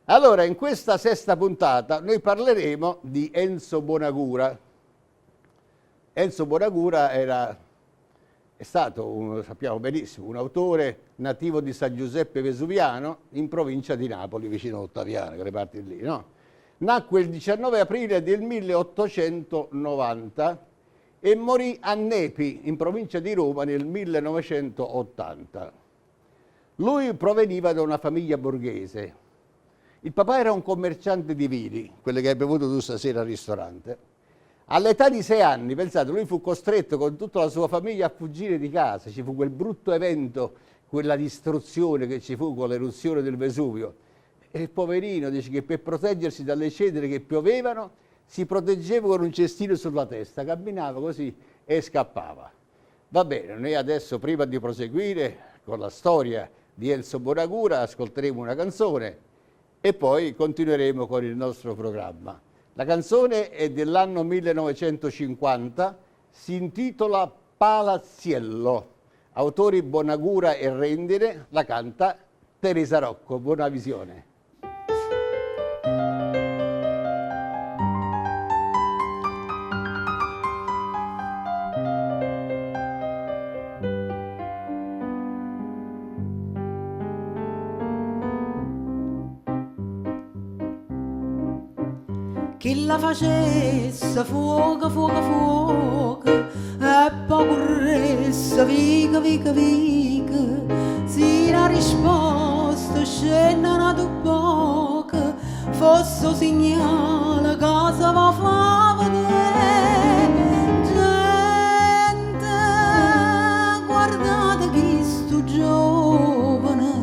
Allora, in questa sesta puntata noi parleremo di Enzo Bonagura. Enzo Bonagura è stato, sappiamo benissimo, un autore nativo di San Giuseppe Vesuviano, in provincia di Napoli, vicino a Ottaviano, quelle parti lì, no? Nacque il 19 aprile del 1890 e morì a Nepi, in provincia di Roma, nel 1980. Lui proveniva da una famiglia borghese. Il papà era un commerciante di vini, quelli che hai bevuto tu stasera al ristorante. All'età di 6 anni, pensate, lui fu costretto con tutta la sua famiglia a fuggire di casa. Ci fu quel brutto evento, quella distruzione che ci fu con l'eruzione del Vesuvio. E il poverino dice che per proteggersi dalle ceneri che piovevano si proteggeva con un cestino sulla testa, camminava così e scappava. Va bene, noi adesso, prima di proseguire con la storia di Enzo Bonagura, ascolteremo una canzone e poi continueremo con il nostro programma. La canzone è dell'anno 1950, si intitola Palazziello. Autori Bonagura e Rendine, la canta Teresa Rocco. Buona visione. Chi la facesse fuoco, fuoco, fuoco, e poi corresse vica, vica, vica, si la risposta scena da poco, fosse un segnale che si va fa vedere. Gente, guardate chi sto giovane,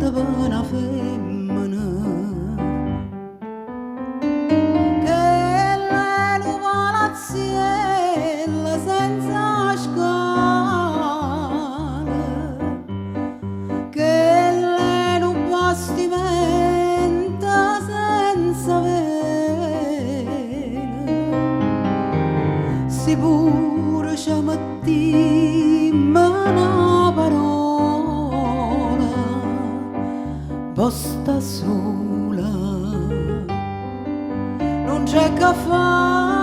una femmina che lei non palazziella senza scala, che lei non bastimenta senza vela, si pure ci mettiamo una parola, posta sola, non c'è che fa,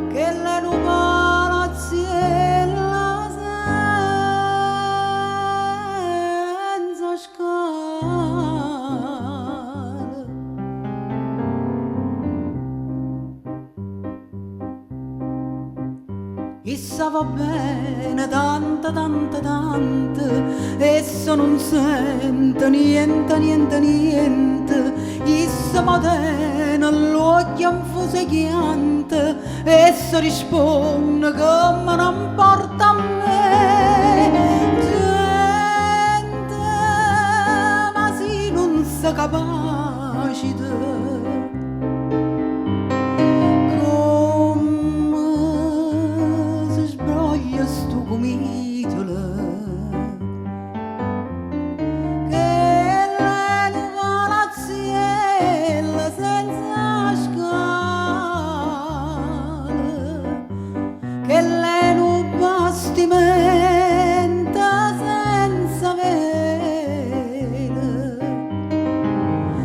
che le non palazziella senza scala. Issa va bene tanta, tanta, tanta, esso non sente niente, niente, niente. Issa modena l'occhio infuseghiante, esso risponde che me non porta a me. Gente, ma si non sa capacita, sto gomitolo che lei non palazziella senza scala, che lei non bastimenta senza vela,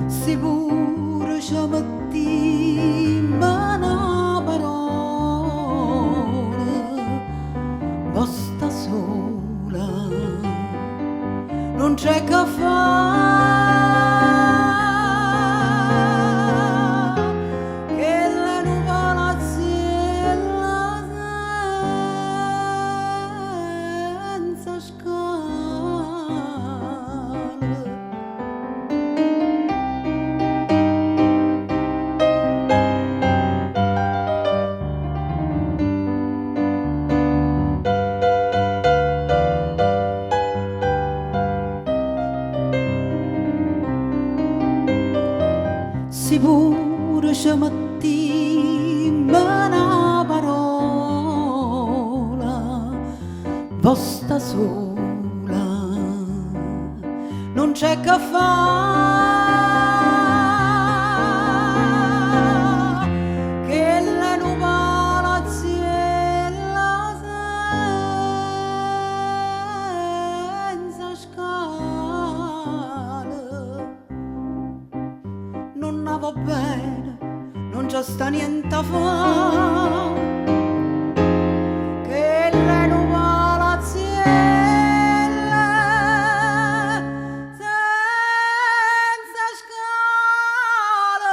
sicuro ci mettiamo una parola, posta sola, non c'è che fa, che le non palazziella senza scala. Si pure ci mettiamo una parola, posta sola, non c'è che fa, che le non palazziella va bene, non c'è sta niente a fa, che lei non va la ziella senza scale.